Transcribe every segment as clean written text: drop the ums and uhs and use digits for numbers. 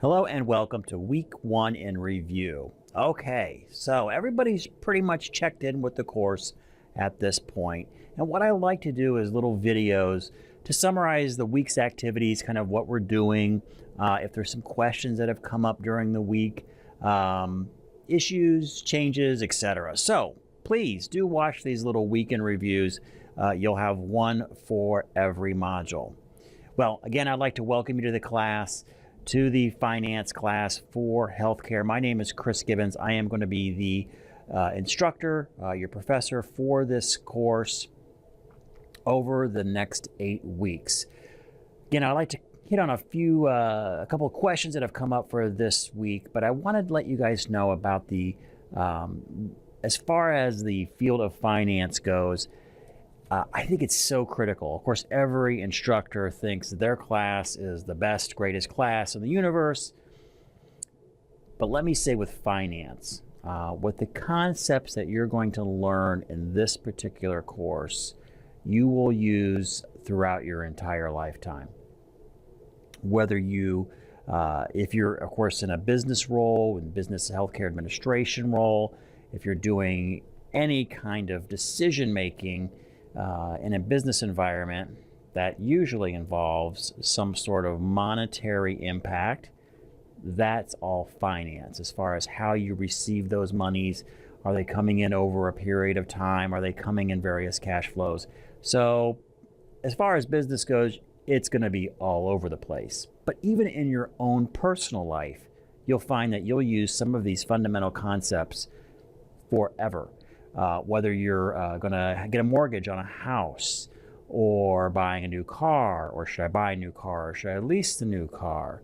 Hello and welcome to week 1 in review. Okay, so everybody's pretty much checked in with the course at this point. And what I like to do is little videos to summarize the week's activities, kind of what we're doing, if there's some questions that have come up during the week, issues, changes, etc. So please do watch these little weekend reviews. You'll have one for every module. Well, again, I'd like to welcome you to the class, to the finance class for healthcare. My name is Chris Gibbons. I am going to be the instructor, your professor for this course over the next 8 weeks. Again, I'd like to hit on a couple of questions that have come up for this week, but I wanted to let you guys know about the, as far as the field of finance goes, I think it's so critical. Of course, every instructor thinks that their class is the best, greatest class in the universe. But let me say with finance, with the concepts that you're going to learn in this particular course, you will use throughout your entire lifetime. Whether you, if you're, of course, in a business role, in business healthcare administration role, if you're doing any kind of decision-making, in a business environment that usually involves some sort of monetary impact, that's all finance. As far as how you receive those monies, are they coming in over a period of time? Are they coming in various cash flows? So as far as business goes, it's going to be all over the place. But even in your own personal life, you'll find that you'll use some of these fundamental concepts forever. Whether you're going to get a mortgage on a house, or buying a new car, or should I buy a new car, or should I lease the new car,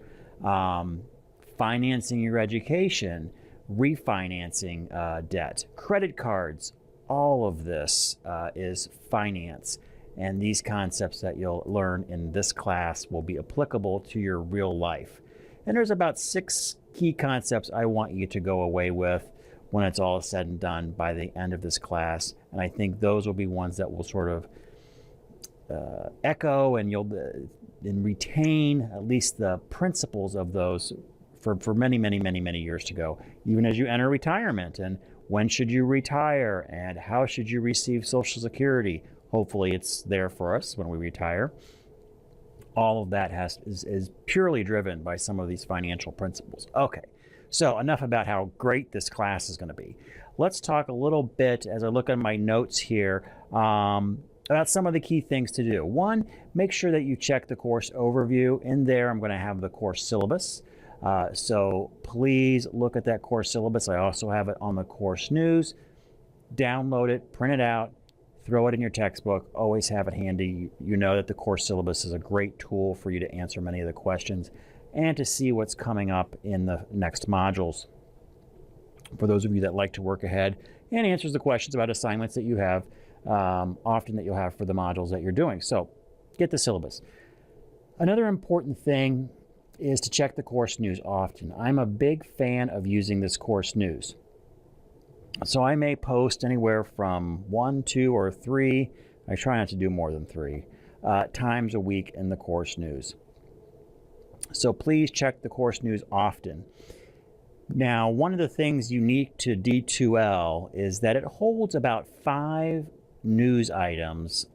financing your education, refinancing debt, credit cards, all of this is finance. And these concepts that you'll learn in this class will be applicable to your real life. And there's about 6 key concepts I want you to go away with when it's all said and done by the end of this class. And I think those will be ones that will sort of echo, and you'll retain at least the principles of those for many, many, many, many years to go, even as you enter retirement. And when should you retire, and how should you receive Social Security? Hopefully it's there for us when we retire. All of that is purely driven by some of these financial principles. Okay. So enough about how great this class is going to be. Let's talk a little bit, as I look at my notes here, about some of the key things to do. One, make sure that you check the course overview. In there, I'm going to have the course syllabus. So please look at that course syllabus. I also have it on the course news. Download it, print it out, throw it in your textbook. Always have it handy. You know that the course syllabus is a great tool for you to answer many of the questions and to see what's coming up in the next modules. For those of you that like to work ahead, and answers the questions about assignments that you have, often that you'll have for the modules that you're doing. So get the syllabus. Another important thing is to check the course news often. I'm a big fan of using this course news. So I may post anywhere from 1, 2, or 3, I try not to do more than 3, times a week in the course news. So please check the course news often. Now, one of the things unique to D2L is that it holds about 5 news items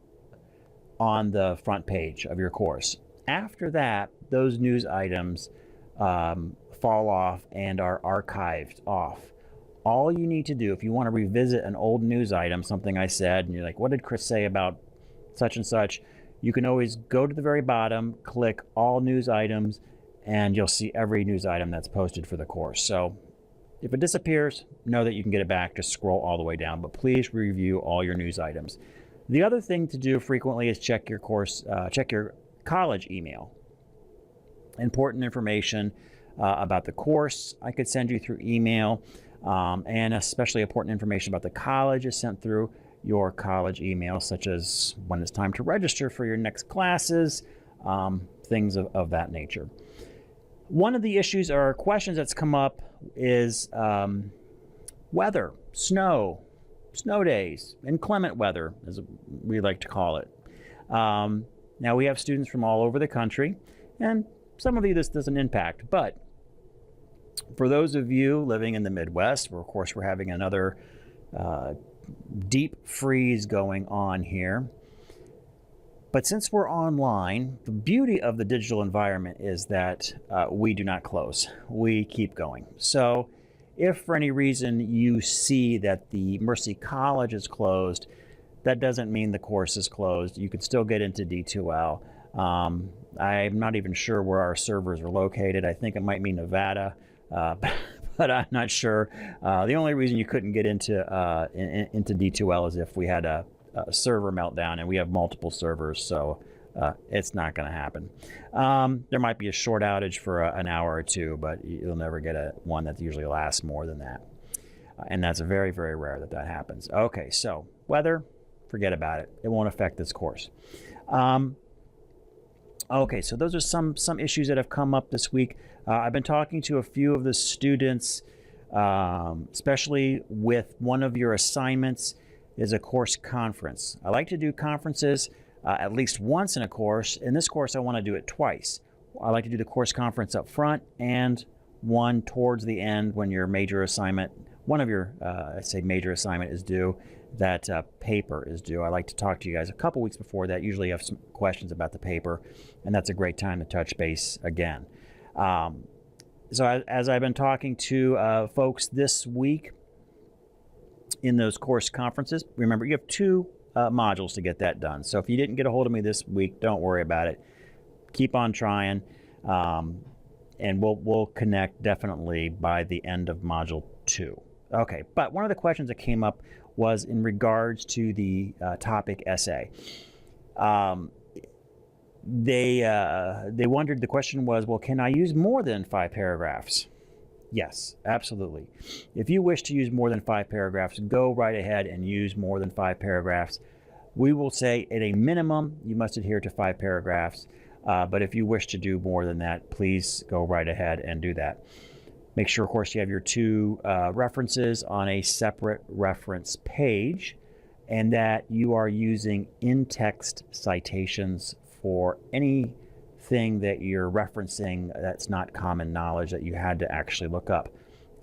on the front page of your course. After that, those news items fall off and are archived off. All you need to do, if you want to revisit an old news item, something I said, and you're like, what did Chris say about such and such? You can always go to the very bottom, click all news items, and you'll see every news item that's posted for the course. So if it disappears, know that you can get it back. Just scroll all the way down, but please review all your news items. The other thing to do frequently is check your college email. Important information about the course I could send you through email, and especially important information about the college is sent through your college email, such as when it's time to register for your next classes, things of that nature. One of the issues or questions that's come up is weather, snow days, inclement weather, as we like to call it. Now, we have students from all over the country, and some of you this doesn't impact, but For those of you living in the Midwest, of course, we're having another deep freeze going on here. But since we're online, the beauty of the digital environment is that we do not close. We keep going. So if for any reason you see that the Mercy College is closed, that doesn't mean the course is closed. You can still get into D2L. I'm not even sure where our servers are located. I think it might mean Nevada, but I'm not sure. The only reason you couldn't get into D2L is if we had a server meltdown, and we have multiple servers, so it's not going to happen. There might be a short outage for an hour or two, but you'll never get one that usually lasts more than that. And that's very, very rare that happens. Okay, so weather, forget about it. It won't affect this course. Okay, so those are some issues that have come up this week. I've been talking to a few of the students, especially with one of your assignments is a course conference. I like to do conferences at least once in a course. In this course, I want to do it twice. I like to do the course conference up front and one towards the end when your major assignment, one of your, I say major assignment is due, that paper is due. I like to talk to you guys a couple weeks before that. Usually you have some questions about the paper, and that's a great time to touch base again. So as I've been talking to folks this week, in those course conferences, remember you have 2 modules to get that done. So if you didn't get a hold of me this week, don't worry about it. Keep on trying, and we'll connect definitely by the end of module 2. Okay, but one of the questions that came up was in regards to the topic essay. They wondered, the question was, well, can I use more than 5 paragraphs? Yes, absolutely. If you wish to use more than 5 paragraphs, go right ahead and use more than 5 paragraphs. We will say at a minimum, you must adhere to 5 paragraphs. But if you wish to do more than that, please go right ahead and do that. Make sure, of course, you have your 2 references on a separate reference page, and that you are using in-text citations for anything that you're referencing that's not common knowledge that you had to actually look up.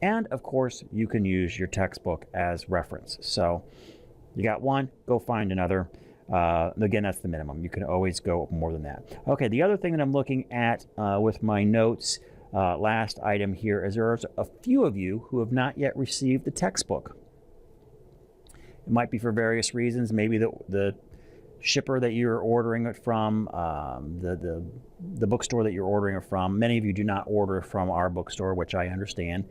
And of course, you can use your textbook as reference. So you got one, go find another. Again, that's the minimum. You can always go more than that. Okay, the other thing that I'm looking at with my notes, last item here, is there's a few of you who have not yet received the textbook. It might be for various reasons. Maybe the shipper that you're ordering it from, the bookstore that you're ordering it from. Many of you do not order from our bookstore, which I understand.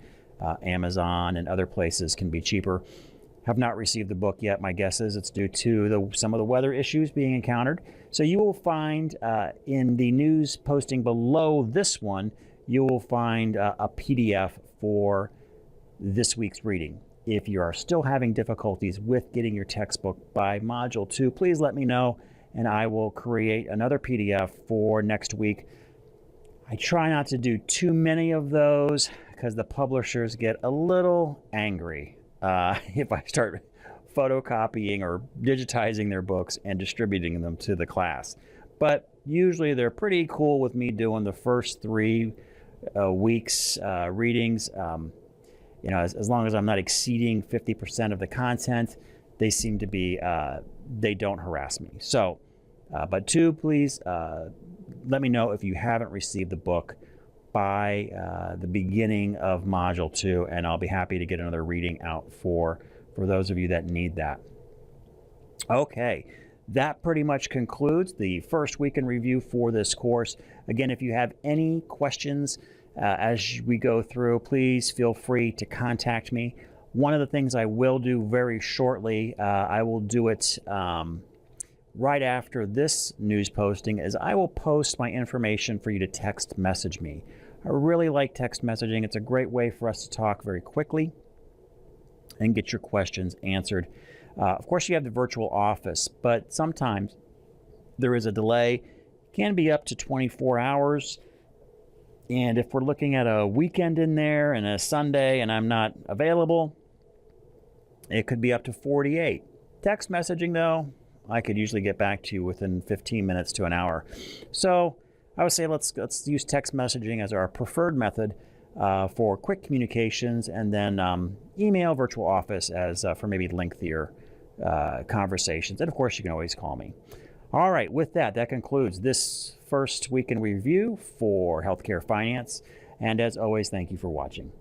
Amazon and other places can be cheaper. Have not received the book yet. My guess is it's due to some of the weather issues being encountered. So you will find in the news posting below this one, you will find a PDF for this week's reading. If you are still having difficulties with getting your textbook by Module 2, please let me know, and I will create another PDF for next week. I try not to do too many of those because the publishers get a little angry if I start photocopying or digitizing their books and distributing them to the class. But usually they're pretty cool with me doing the first 3 weeks readings. You know, as long as I'm not exceeding 50% of the content, they seem to be, they don't harass me. So, but 2, please let me know if you haven't received the book by the beginning of Module 2, and I'll be happy to get another reading out for those of you that need that. Okay, that pretty much concludes the first week in review for this course. Again, if you have any questions as we go through, please feel free to contact me. One of the things I will do very shortly, I will do it right after this news posting, is I will post my information for you to text message me. I really like text messaging. It's a great way for us to talk very quickly and get your questions answered. Of course, you have the virtual office, but sometimes there is a delay. It can be up to 24 hours. And if we're looking at a weekend in there and a Sunday and I'm not available, it could be up to 48. Text messaging, though, I could usually get back to you within 15 minutes to an hour. So I would say let's use text messaging as our preferred method. for quick communications, and then email, virtual office as for maybe lengthier conversations. And of course, you can always call me. All right, with that, that concludes this first week in review for healthcare finance. And as always, thank you for watching.